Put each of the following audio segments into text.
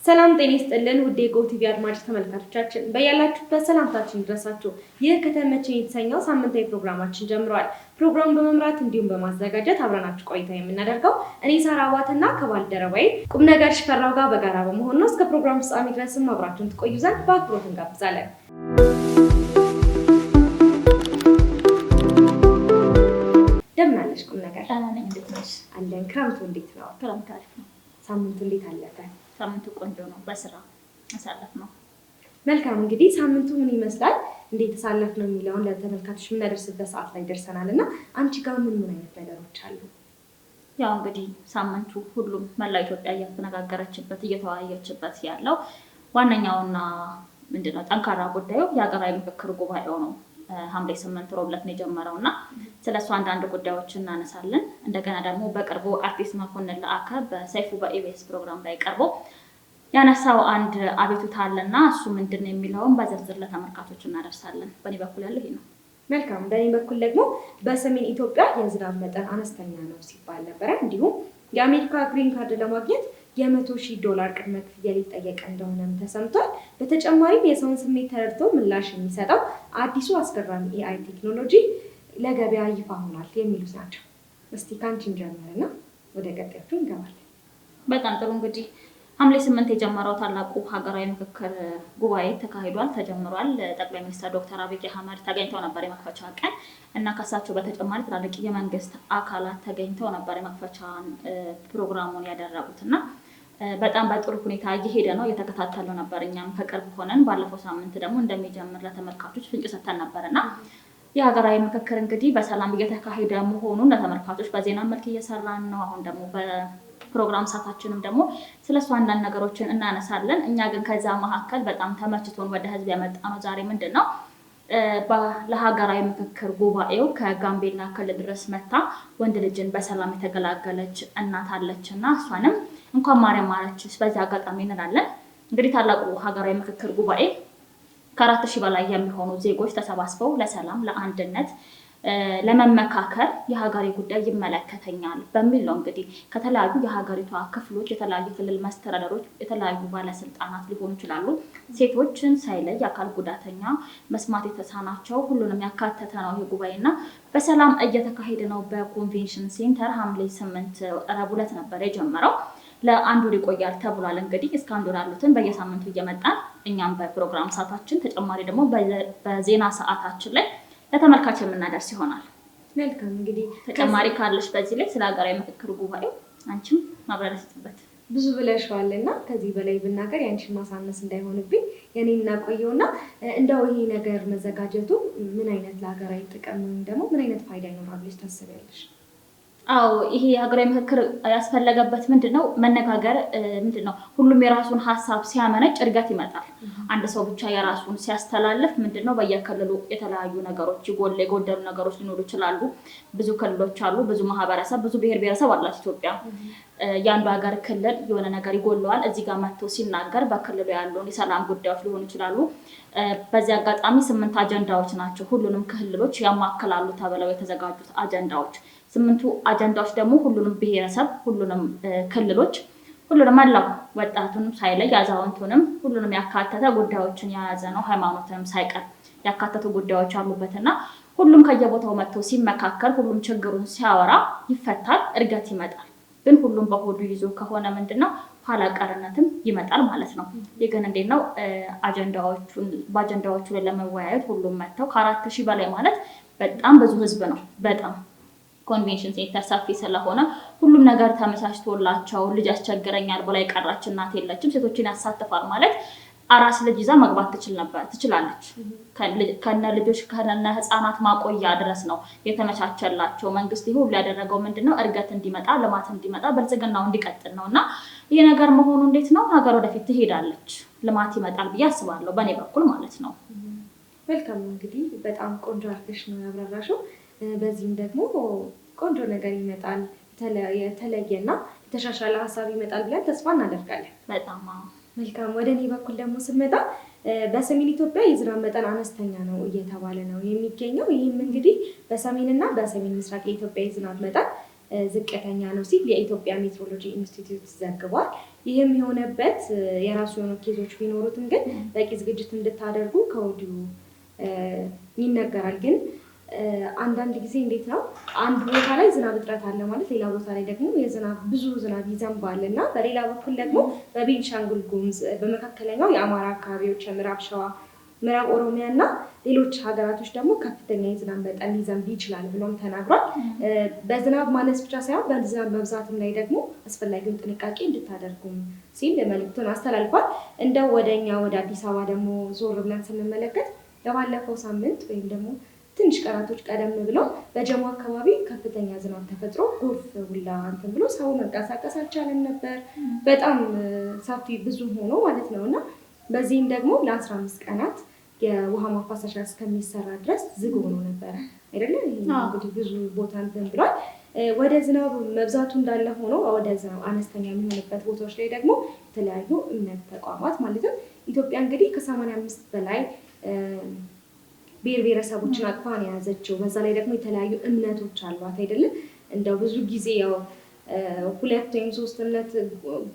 ሰላም ጤና ይስጥልን ውድ የጎ ቲቪ አድማጭ ተመልካቾቻችን በያላችሁበት ሰላምታችን ይድረሳችሁ። ይህ ከተመቸኝ የተሰኘው ሳምንታዊ ፕሮግራማችን ጀምሯል። ፕሮግራሙን በመምራት እንዲሁም በማዘጋጀት አብረናችሁ ቆይታ የምናደርገው እኔ ሳራ አባትና ከባልደረባዬ ቁም ነገር ሽፈራው ጋር በጋራ በመሆን ነው። እስከ ፕሮግራሙ ፍጻሜ ድረስም አብራችሁን ትቆዩ ዘንድ በአክብሮት እንጋብዛለን። እንደምን አለሽ ቁም ነገር? እንዴት ነሽ? አለን። ክረምቱ እንዴት ነው? ክረምት አሪፍ ነው። ሳምንቱ እንዴት አለፈ? ሳምንቱ ቆንጆ ነው። በስራ አሳለፍ ነው። መልካም እንግዲህ ሳምንቱ ምን ይመስላል እንዴት ተሳለፍ ነው የሚለውን ለተመልካቾች የምናደርስበት ሰዓት ላይ ደርሰናል እና አንቺ ጋር ምን አይነት ነገሮች አሉ? ያው እንግዲህ ሳምንቱ ሁሉም መላ ኢትዮጵያ እያተነጋገረችበት እየተወያየችበት ያለው ዋነኛውና ምንድነው ጠንካራ ጉዳዩ የሀገራዊ ምክክር ጉባኤው ነው። ሐምሌ 8 ሮብለት ነው የጀመረው እና ስለሱ አንዳንድ ጉዳዮችን እናነሳለን። እንደገና ደግሞ በቅርቡ አርቲስት መኮንን ለአከ በሰይፉ በኢቢኤስ ፕሮግራም ላይ ቀርቦ ያነሳው አንድ አቤቱታ አለና እሱ ምንድነው የሚለውን በዝርዝር ለተመልካቾች እናደርሳለን። በእኔ በኩል ያለው ይሄ ነው። መልካም። በእኔ በኩል ደግሞ በሰሜን ኢትዮጵያ የዝናብ መጠን አነስተኛ ነው ሲባል ነበረ። እንዲሁም የአሜሪካ ግሪን ካርድ ለማግኘት $100,000 ቅድመ ክፍያ ሊጠየቅ እንደሆነም ተሰምቷል። በተጨማሪም የሰውን ስሜት ተረድቶ ምላሽ የሚሰጠው አዲሱ አስገራሚ ኤአይ ቴክኖሎጂ ለገበያ ይፋ ሆኗል የሚሉት ናቸው። እስቲ ካንቺን ጀምርና ወደ ቀጣዮቹ እንገባለን። በጣም ጥሩ። እንግዲህ ሐምሌ 8 የጀመረው ታላቁ ሀገራዊ ምክክር ጉባኤ ተካሂዷል፣ ተጀምሯል። ጠቅላይ ሚኒስትር ዶክተር አብይ አህመድ ተገኝተው ነበር የመክፈቻ ቀን እና ከሳቸው በተጨማሪ ትላልቅ የመንግስት አካላት ተገኝተው ነበር የመክፈቻን ፕሮግራሙን ያደረጉትና በጣም በጥሩ ሁኔታ እየሄደ ነው። እየተከታተለው ነበር። እኛም ከቅርብ ሆነን ባለፈው ሳምንት ደግሞ እንደሚጀምር ለተመልካቾች ፍንጭ ሰጥተን ነበርና የሀገራዊ ምክክር እንግዲህ በሰላም እየተካሄደ መሆኑን ለተመልካቾች በዜና መልክ እየሰራን ነው። አሁን ደግሞ በፕሮግራም ሰዓታችንም ደግሞ ስለሱ አንዳንድ ነገሮችን እናነሳለን። እኛ ግን ከዛ መካከል በጣም ተመችቶን ወደ ህዝብ ያመጣ ነው ዛሬ ምንድነው ለሀገራዊ ምክክር ጉባኤው ከጋምቤላ ክልል ድረስ መታ ወንድ ልጅን በሰላም የተገላገለች እናት አለችና እሷንም እንኳን ማርያም ማረችሽ በዚህ አጋጣሚ እንላለን። እንግዲህ ታላቁ ሀገራዊ ምክክር ጉባኤ ከ4,000 በላይ የሚሆኑ ዜጎች ተሰባስበው ለሰላም፣ ለአንድነት፣ ለመመካከር የሀገሬ ጉዳይ ይመለከተኛል በሚል ነው። እንግዲህ ከተለያዩ የሀገሪቷ ክፍሎች የተለያዩ ክልል መስተዳደሮች፣ የተለያዩ ባለስልጣናት ሊሆኑ ይችላሉ። ሴቶችን ሳይለይ አካል ጉዳተኛ፣ መስማት የተሳናቸው ሁሉንም ያካተተ ነው ይህ ጉባኤና በሰላም እየተካሄደ ነው። በኮንቬንሽን ሴንተር ሐምሌ 8 ረቡዕ ዕለት ነበር የጀመረው። ለአንድ ወር ይቆያል ተብሏል። እንግዲህ እስከ አንድ ወር ያሉትን በየሳምንቱ እየመጣን እኛም በፕሮግራም ሰዓታችን ተጨማሪ ደግሞ በዜና ሰዓታችን ላይ ለተመልካች የምናደርስ ይሆናል። መልካም። እንግዲህ ተጨማሪ ካለሽ በዚህ ላይ ስለ ሀገራዊ ምክክር ጉባኤው አንቺም ማብራሪያ ስጥበት። ብዙ ብለሽዋልና ከዚህ በላይ ብናገር ያንቺን ማሳነስ እንዳይሆንብኝ የኔ እናቆየውና እንደው ይሄ ነገር መዘጋጀቱ ምን አይነት ለሀገራዊ ጥቅም ወይም ደግሞ ምን አይነት ፋይዳ ይኖራል ብለሽ ታስቢያለሽ? አዎ ይሄ ሀገራዊ ምክክር ያስፈለገበት ምንድነው? መነጋገር ምንድነው? ሁሉም የራሱን ሀሳብ ሲያመነጭ እድገት ይመጣል። አንድ ሰው ብቻ የራሱን ሲያስተላልፍ ምንድነው? በየክልሉ የተለያዩ ነገሮች የጎደሉ ነገሮች ሊኖሩ ይችላሉ። ብዙ ክልሎች አሉ፣ ብዙ ማህበረሰብ፣ ብዙ ብሔር ብሔረሰብ አላት ኢትዮጵያ። የአንዱ ሀገር ክልል የሆነ ነገር ይጎለዋል። እዚህ ጋር መጥቶ ሲናገር በክልሉ ያለውን የሰላም ጉዳዮች ሊሆኑ ይችላሉ። በዚህ አጋጣሚ 8 አጀንዳዎች ናቸው ሁሉንም ክልሎች ያማክላሉ ተብለው የተዘጋጁት አጀንዳዎች። 8ቱ አጀንዳዎች ደግሞ ሁሉንም ብሔረሰብ፣ ሁሉንም ክልሎች፣ ሁሉንም አላው ወጣቱንም ሳይለይ አዛውንቱንም ሁሉንም ያካተተ ጉዳዮችን የያዘ ነው። ሃይማኖትንም ሳይቀር ያካተቱ ጉዳዮች አሉበትና ሁሉም ከየቦታው መጥቶ ሲመካከል ሁሉም ችግሩን ሲያወራ ይፈታል፣ እድገት ይመጣል። ግን ሁሉም በሆዱ ይዞ ከሆነ ምንድነው ኋላ ቀርነትም ይመጣል ማለት ነው። ይህ ግን እንዴት ነው? በአጀንዳዎቹ ላይ ለመወያየት ሁሉም መጥተው ከ4,000 በላይ ማለት በጣም ብዙ ህዝብ ነው። በጣም ኮንቬንሽን ሴንተር ሰፊ ስለሆነ ሁሉም ነገር ተመቻችቶላቸው ልጅ ያስቸግረኛል ብላ የቀራች እናት የለችም። ሴቶችን ያሳትፋል ማለት አራስ ልጅ ይዛ መግባት ትችላለች። ከነ ልጆች ከነ ህፃናት ማቆያ ድረስ ነው የተመቻቸላቸው። መንግስት ይሁን ያደረገው ምንድነው? እድገት እንዲመጣ፣ ልማት እንዲመጣ፣ ብልጽግናው እንዲቀጥል ነውና ይሄ ነገር መሆኑ እንዴት ነው ሀገር ወደፊት ትሄዳለች፣ ልማት ይመጣል ብዬ አስባለሁ በእኔ በኩል ማለት ነው። መልካም። እንግዲህ በጣም ቆንጆ አድርገሽ ነው ያብራራሽው። በዚህም ደግሞ ቆንጆ ነገር ይመጣል፣ የተለየና የተሻሻለ ሀሳብ ይመጣል ብለን ተስፋ እናደርጋለን። በጣም መልካም። ወደ እኔ በኩል ደግሞ ስመጣ በሰሜን ኢትዮጵያ የዝናብ መጠን አነስተኛ ነው እየተባለ ነው የሚገኘው። ይህም እንግዲህ በሰሜንና በሰሜን ምስራቅ የኢትዮጵያ የዝናብ መጠን ዝቅተኛ ነው ሲል የኢትዮጵያ ሜትሮሎጂ ኢንስቲትዩት ዘግቧል። ይህም የሆነበት የራሱ የሆኑ ኬዞች ቢኖሩትም ግን በቂ ዝግጅት እንድታደርጉ ከወዲሁ ይነገራል። ግን አንዳንድ ጊዜ እንዴት ነው አንድ ቦታ ላይ ዝናብ እጥረት አለ ማለት ሌላ ቦታ ላይ ደግሞ ብዙ ዝናብ ይዘንባል እና በሌላ በኩል ደግሞ በቤንሻንጉል ጉሙዝ፣ በመካከለኛው የአማራ አካባቢዎች፣ የምዕራብ ሸዋ፣ ምዕራብ ኦሮሚያ እና ሌሎች ሀገራቶች ደግሞ ከፍተኛ የዝናብ መጠን ሊዘንብ ይችላል ብሎም ተናግሯል። በዝናብ ማነስ ብቻ ሳይሆን በዝናብ መብዛትም ላይ ደግሞ አስፈላጊውን ጥንቃቄ እንድታደርጉም ሲል መልዕክቱን አስተላልፏል። እንደው ወደኛ ወደ አዲስ አበባ ደግሞ ዞር ብለን ስንመለከት ለባለፈው ሳምንት ወይም ደግሞ ትንሽ ቀናቶች ቀደም ብለው በጀሞ አካባቢ ከፍተኛ ዝናብ ተፈጥሮ ጎርፍ ሁላ እንትን ብሎ ሰው መንቀሳቀስ አልቻለም ነበር። በጣም ሰፊ ብዙ ሆኖ ማለት ነው እና በዚህም ደግሞ ለ15 ቀናት የውሃ ማፋሰሻ እስከሚሰራ ድረስ ዝግ ሆኖ ነበረ አይደለ? እንግዲህ ብዙ ቦታ እንትን ብሏል። ወደ ዝናቡ መብዛቱ እንዳለ ሆኖ ወደ ዝናብ አነስተኛ የሚሆንበት ቦታዎች ላይ ደግሞ የተለያዩ እምነት ተቋማት ማለትም ኢትዮጵያ እንግዲህ ከ85 በላይ ብሔር ብሔረሰቦችን አቅፋ ነው የያዘችው። በዛ ላይ ደግሞ የተለያዩ እምነቶች አሏት አይደለም? እንደው ብዙ ጊዜ ያው 2 ወይም 3 እምነት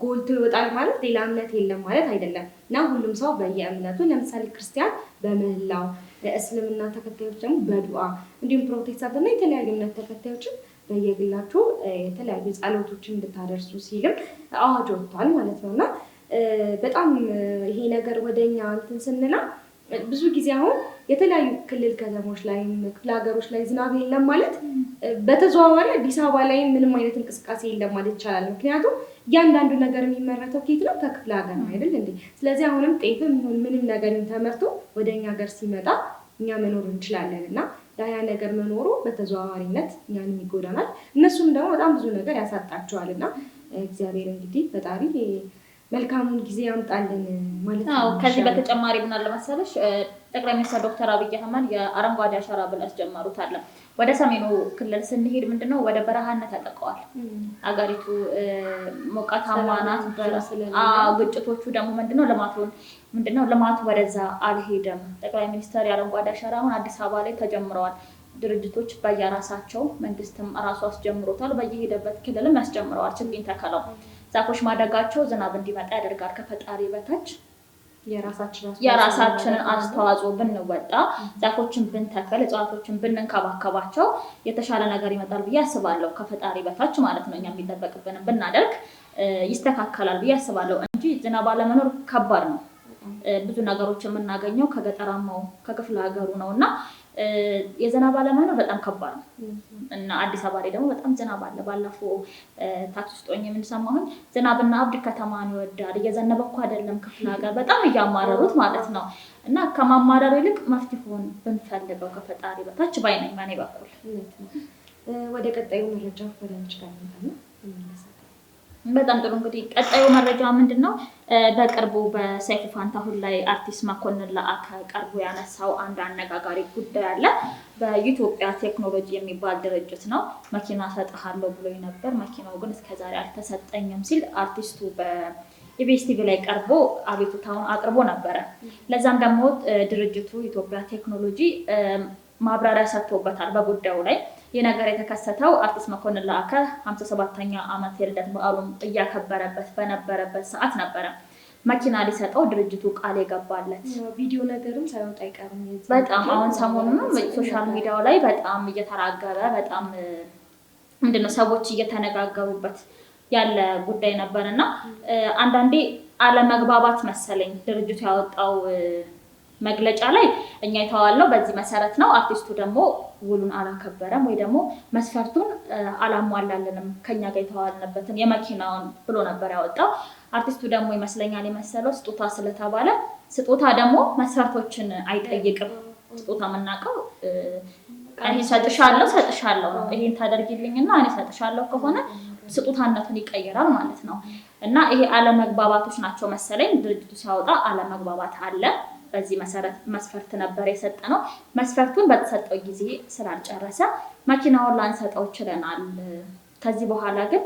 ጎልቶ ይወጣል ማለት ሌላ እምነት የለም ማለት አይደለም እና ሁሉም ሰው በየእምነቱ ለምሳሌ ክርስቲያን በምህላው፣ እስልምና ተከታዮች ደግሞ በዱዓ እንዲሁም ፕሮቴስታንት እና የተለያዩ እምነት ተከታዮችም በየግላቸው የተለያዩ ጸሎቶችን እንድታደርሱ ሲልም አዋጅ ወጥቷል ማለት ነው እና በጣም ይሄ ነገር ወደኛ እንትን ስንላ ብዙ ጊዜ አሁን የተለያዩ ክልል ከተሞች ላይ ክፍለ ሀገሮች ላይ ዝናብ የለም ማለት በተዘዋዋሪ አዲስ አበባ ላይ ምንም አይነት እንቅስቃሴ የለም ማለት ይቻላል። ምክንያቱም እያንዳንዱ ነገር የሚመረተው ከየት ነው? ከክፍለ ሀገር ነው አይደል እንዴ? ስለዚህ አሁንም ጤፍም ይሁን ምንም ነገር ተመርቶ ወደኛ ሀገር ሲመጣ እኛ መኖር እንችላለን እና ያ ነገር መኖሩ በተዘዋዋሪነት እኛንም ይጎዳናል፣ እነሱም ደግሞ በጣም ብዙ ነገር ያሳጣቸዋል እና እግዚአብሔር እንግዲህ ፈጣሪ መልካሙን ጊዜ ያምጣልን ማለት ነው። ከዚህ በተጨማሪ ምን አለ መሰለሽ ጠቅላይ ሚኒስትር ዶክተር አብይ አህመድ የአረንጓዴ አሻራ ብለው ያስጀመሩታል። ወደ ሰሜኑ ክልል ስንሄድ ምንድነው ወደ በረሃነት ያጠቀዋል። አገሪቱ ሞቃታማ ናት። ግጭቶቹ ደግሞ ምንድነው ልማቱ ወደዛ አልሄደም። ጠቅላይ ሚኒስትር የአረንጓዴ አሻራ አሁን አዲስ አበባ ላይ ተጀምረዋል። ድርጅቶች በየራሳቸው መንግስትም ራሱ አስጀምሮታል። በየሄደበት ክልልም ያስጀምረዋል። ችግኝ ተከላው ዛፎች ማደጋቸው ዝናብ እንዲመጣ ያደርጋል። ከፈጣሪ በታች የራሳችንን አስተዋጽኦ ብንወጣ ዛፎችን ብንተክል እጽዋቶችን ብንንከባከባቸው የተሻለ ነገር ይመጣል ብዬ አስባለሁ። ከፈጣሪ በታች ማለት ነው። እኛ የሚጠበቅብንን ብናደርግ ይስተካከላል ብዬ አስባለሁ እንጂ ዝናብ አለመኖር ከባድ ነው። ብዙ ነገሮች የምናገኘው ከገጠራማው ከክፍለ ሀገሩ ነው እና የዝናብ አለመኖር በጣም ከባድ ነው እና አዲስ አበባ ላይ ደግሞ በጣም ዝናብ አለ። ባለፈው ታክሲ ውስጥ ሆኜ የምንሰማሁኝ ዝናብና አብድ ከተማን ይወዳል፣ እየዘነበ እኮ አይደለም ክፍለ ሀገር፣ በጣም እያማረሩት ማለት ነው። እና ከማማረሩ ይልቅ መፍትሄውን ብንፈልገው ከፈጣሪ በታች ባይነኝ በእኔ በኩል። ወደ ቀጣዩ መረጃ ወደንች ጋር ነው። በጣም ጥሩ። እንግዲህ ቀጣዩ መረጃ ምንድነው? በቅርቡ በሰይፉ ፋንታሁን ላይ አርቲስት መኮንን ለአከ ቀርቦ ያነሳው አንድ አነጋጋሪ ጉዳይ አለ። በኢትዮጵያ ቴክኖሎጂ የሚባል ድርጅት ነው መኪና ሰጥሃለሁ ብሎኝ ነበር፣ መኪናው ግን እስከዛሬ አልተሰጠኝም ሲል አርቲስቱ በኢቢኤስ ቲቪ ላይ ቀርቦ አቤቱታውን አቅርቦ ነበረ። ለዛም ደግሞ ድርጅቱ ኢትዮጵያ ቴክኖሎጂ ማብራሪያ ሰጥቶበታል በጉዳዩ ላይ። ይህ ነገር የተከሰተው አርቲስት መኮንን ለአከ 57ኛ ዓመት የልደት በዓሉን እያከበረበት በነበረበት ሰዓት ነበረ መኪና ሊሰጠው ድርጅቱ ቃል የገባለት። ቪዲዮ ነገርም ሳይወጣ አይቀርም። በጣም አሁን ሰሞኑን ሶሻል ሚዲያው ላይ በጣም እየተራገበ በጣም ምንድነው ሰዎች እየተነጋገሩበት ያለ ጉዳይ ነበርና አንዳንዴ አለመግባባት መሰለኝ ድርጅቱ ያወጣው መግለጫ ላይ እኛ የተዋልነው በዚህ መሰረት ነው። አርቲስቱ ደግሞ ውሉን አላከበረም ወይ ደግሞ መስፈርቱን አላሟላለንም ከኛ ጋር የተዋልነበትን የመኪናውን ብሎ ነበር ያወጣው። አርቲስቱ ደግሞ ይመስለኛል የመሰለው ስጦታ ስለተባለ ስጦታ ደግሞ መስፈርቶችን አይጠይቅም። ስጦታ የምናውቀው እኔ ሰጥሻለሁ ነው። ይሄን ታደርጊልኝና እኔ ሰጥሻለሁ ከሆነ ስጦታነቱን ይቀይራል ማለት ነው። እና ይሄ አለመግባባቶች ናቸው መሰለኝ ድርጅቱ ሲያወጣ አለመግባባት አለ። በዚህ መሰረት መስፈርት ነበር የሰጠነው። መስፈርቱን በተሰጠው ጊዜ ስላልጨረሰ መኪናውን ላንሰጠው ችለናል። ከዚህ በኋላ ግን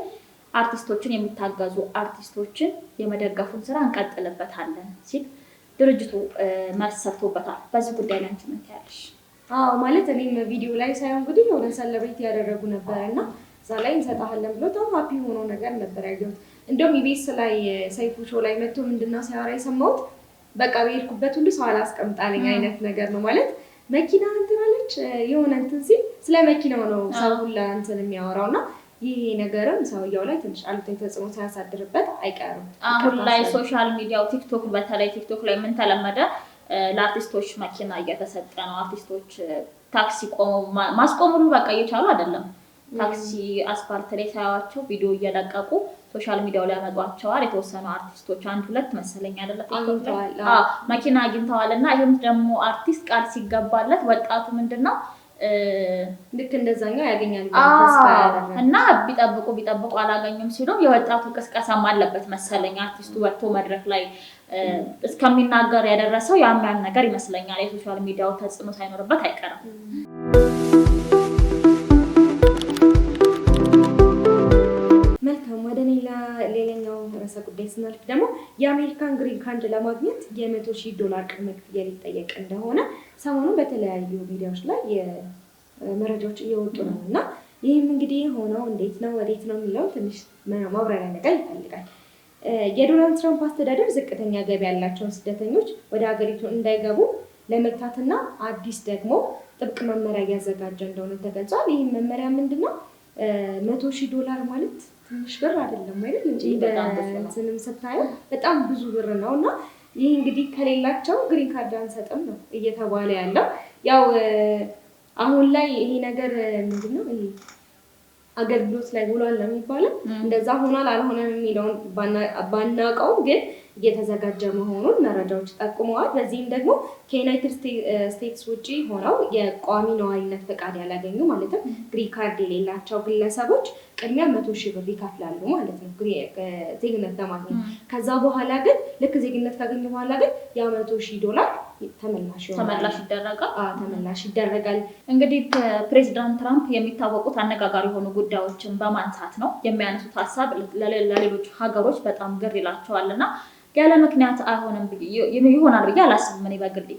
አርቲስቶችን የሚታገዙ አርቲስቶችን የመደገፉን ስራ እንቀጥልበታለን ሲል ድርጅቱ መልስ ሰጥቶበታል። በዚህ ጉዳይ ላይ አንቺ ምን ትያለሽ? ማለት እኔም ቪዲዮ ላይ ሳይሆን እንግዲህ ወደ ሰለብሬት ያደረጉ ነበር እና እዛ ላይ እንሰጣለን ብሎ በጣም ሀፒ ሆኖ ነገር ነበር ያየሁት። እንደውም ኢቢኤስ ላይ ሰይፉ ሾው ላይ መጥቶ ምንድነው ሲያወራ የሰማሁት በቃ በሄድኩበት ሁሉ ሰው አላስቀምጣልኝ አይነት ነገር ነው ማለት መኪና እንትን አለች የሆነ እንትን ሲል ስለ መኪናው ነው ሰው ሁላ እንትን የሚያወራው እና ይሄ ነገርም ሰውየው ላይ ትንሽ አሉታዊ ተጽዕኖ ሳያሳድርበት አይቀርም። አሁን ላይ ሶሻል ሚዲያው ቲክቶክ በተለይ ቲክቶክ ላይ ምን ተለመደ ለአርቲስቶች መኪና እየተሰጠ ነው። አርቲስቶች ታክሲ ቆመው ማስቆሙሉ በቃ እየቻሉ አይደለም። ታክሲ አስፋልት ላይ ሳያዋቸው ቪዲዮ እየለቀቁ ሶሻል ሚዲያው ላይ ያመጧቸዋል። የተወሰኑ አርቲስቶች 1-2 መሰለኝ አይደለ መኪና አግኝተዋልና ይሄም ደግሞ አርቲስት ቃል ሲገባለት ወጣቱ ምንድነው ልክ እንደዛኛው ያገኛል እና ቢጠብቁ አላገኙም ሲሉ የወጣቱ ቅስቀሳም አለበት መሰለኝ። አርቲስቱ ወጥቶ መድረክ ላይ እስከሚናገር ያደረሰው ያም ነገር ይመስለኛል። የሶሻል ሚዲያው ተጽዕኖ ሳይኖርበት አይቀርም። መልካም ወደ ሌላኛው ርዕሰ ጉዳይ ስናልፍ ደግሞ የአሜሪካን ግሪን ካርድ ለማግኘት $100,000 ቅድመ ክፍያ ሊጠየቅ እንደሆነ ሰሞኑን በተለያዩ ሚዲያዎች ላይ መረጃዎች እየወጡ ነው እና ይህም እንግዲህ ሆነው እንዴት ነው ወዴት ነው የሚለው ትንሽ ማብራሪያ ነገር ይፈልጋል። የዶናልድ ትራምፕ አስተዳደር ዝቅተኛ ገቢ ያላቸውን ስደተኞች ወደ ሀገሪቱ እንዳይገቡ ለመግታትና አዲስ ደግሞ ጥብቅ መመሪያ እያዘጋጀ እንደሆነ ተገልጿል። ይህም መመሪያ ምንድነው? $100,000 ማለት ትንሽ ብር አይደለም አይደል? እንጂ በእንትንም ስታየው በጣም ብዙ ብር ነው እና ይህ እንግዲህ ከሌላቸው ግሪን ካርድ አንሰጥም ነው እየተባለ ያለው። ያው አሁን ላይ ይሄ ነገር ምንድነው ይሄ አገልግሎት ላይ ውሏል ነው የሚባለው። እንደዛ ሆኗል አልሆነም የሚለውን ባናውቀውም ግን እየተዘጋጀ መሆኑን መረጃዎች ጠቁመዋል። በዚህም ደግሞ ከዩናይትድ ስቴትስ ውጪ ሆነው የቋሚ ነዋሪነት ፈቃድ ያላገኙ ማለትም ግሪን ካርድ የሌላቸው ግለሰቦች ቅድሚያ $100,000 ይከፍላሉ ማለት ነው ዜግነት ለማግኘት። ከዛ በኋላ ግን ልክ ዜግነት ካገኙ በኋላ ግን $100,000 ተመላሽ ይደረጋል። እንግዲህ ፕሬዚዳንት ትራምፕ የሚታወቁት አነጋጋሪ የሆኑ ጉዳዮችን በማንሳት ነው የሚያነሱት ሀሳብ ለሌሎች ሀገሮች በጣም ግር ይላቸዋልና ያለ ምክንያት አይሆንም ይሆናል ብዬ አላስብም። እኔ በግሌ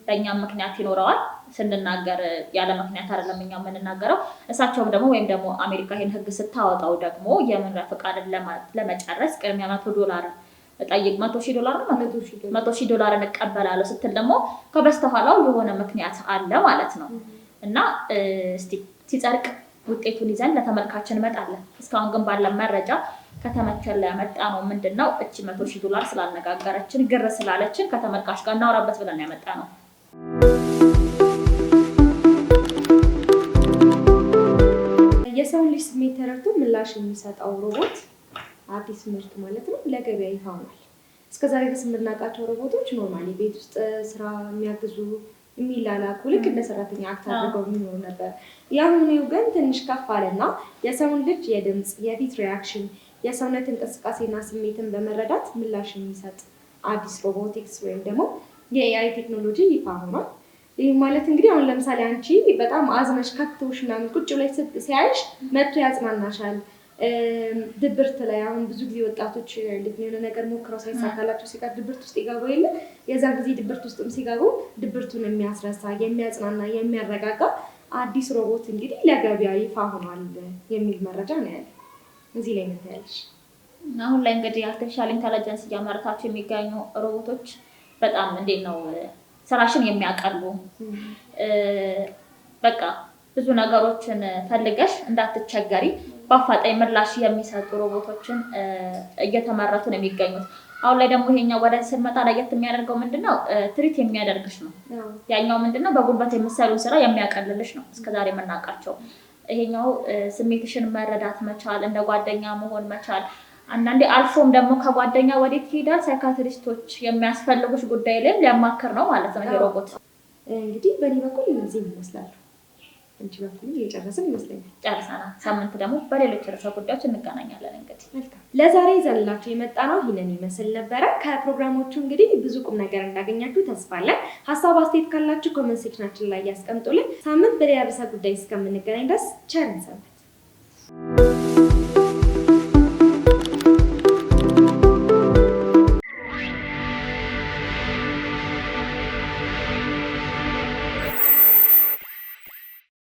ለእኛም ምክንያት ይኖረዋል ስንናገር ያለ ምክንያት አይደለም እኛ የምንናገረው። እሳቸውም ደግሞ ወይም ደግሞ አሜሪካ ይህን ሕግ ስታወጣው ደግሞ የመኖሪያ ፈቃድን ለመጨረስ ቅድሚያ $100 ጠይቅ $100,000 እንቀበላለሁ ስትል ደግሞ ከበስተኋላው የሆነ ምክንያት አለ ማለት ነው። እና እስቲ ሲጸድቅ ውጤቱን ይዘን ለተመልካችን እንመጣለን። እስካሁን ግን ባለን መረጃ ከተመቸን ላይ ያመጣ ነው ምንድነው እቺ $100,000 ስላነጋገረችን ግር ስላለችን ከተመልካች ጋር እናወራበት ብለን ያመጣ ነው። የሰው ልጅ ስሜት ተረድቶ ምላሽ የሚሰጠው ሮቦት አዲስ ምርት ማለት ነው ለገበያ ይፋ ሆኗል። እስከዛሬ ድረስ የምናውቃቸው ሮቦቶች ኖርማሊ ቤት ውስጥ ስራ የሚያግዙ የሚላላኩ ልክ እንደ ሰራተኛ አክት አድርገው የሚኖሩ ነበር። ያሁኑ ግን ትንሽ ከፍ አለና የሰውን ልጅ የድምፅ፣ የፊት ሪያክሽን፣ የሰውነት እንቅስቃሴና ስሜትን በመረዳት ምላሽ የሚሰጥ አዲስ ሮቦቲክስ ወይም ደግሞ የኤአይ ቴክኖሎጂ ይፋ ሆኗል። ይህ ማለት እንግዲህ አሁን ለምሳሌ አንቺ በጣም አዝነሽ ከፍቶሽ ምናምን ቁጭ ብለሽ ሲያይሽ መጥቶ ያጽናናሻል። ድብርት ላይ አሁን ብዙ ጊዜ ወጣቶች የሆነ ነገር ሞክረው ሳይሳካላቸው ሲቀር ድብርት ውስጥ ይገቡ የለ የዛ ጊዜ ድብርት ውስጥም ሲገቡ ድብርቱን የሚያስረሳ የሚያጽናና የሚያረጋጋ አዲስ ሮቦት እንግዲህ ለገበያ ይፋ ሆኗል የሚል መረጃ ነው ያለ። እዚህ ላይ ምን ታያለሽ? አሁን ላይ እንግዲህ አርቲፊሻል ኢንተለጀንስ እያመረታቸው የሚገኙ ሮቦቶች በጣም እንዴት ነው ስራሽን የሚያቀሉ በቃ ብዙ ነገሮችን ፈልገሽ እንዳትቸገሪ በአፋጣኝ ምላሽ የሚሰጡ ሮቦቶችን እየተመረቱ ነው የሚገኙት። አሁን ላይ ደግሞ ይሄኛው ወደ ስንመጣ ለየት የሚያደርገው ምንድነው ትሪት የሚያደርግሽ ነው። ያኛው ምንድነው በጉልበት የምትሰሪውን ስራ የሚያቀልልሽ ነው እስከዛሬ የምናውቃቸው። ይሄኛው ስሜትሽን መረዳት መቻል፣ እንደ ጓደኛ መሆን መቻል፣ አንዳንዴ አልፎም ደግሞ ከጓደኛ ወዴት ይሄዳል ሳይካትሪስቶች የሚያስፈልጉሽ ጉዳይ ላይም ሊያማክር ነው ማለት ነው ይሄ ሮቦት። እንግዲህ በእኔ በኩል እነዚህ ይመስላሉ። አንቺ በኩል እየጨረስን ይመስለኛል። ጨርሰናል። ሳምንት ደግሞ በሌሎች ርዕሰ ጉዳዮች እንገናኛለን። እንግዲህ መልካም ለዛሬ ይዘንላችሁ የመጣ ነው ይህንን ይመስል ነበረ። ከፕሮግራሞቹ እንግዲህ ብዙ ቁም ነገር እንዳገኛችሁ ተስፋ አለን። ሀሳብ አስተያየት ካላችሁ ኮሜንት ሴክሽናችን ላይ ያስቀምጡልን። ሳምንት በሌላ ርዕሰ ጉዳይ እስከምንገናኝ ድረስ ቸር እንሰንብት።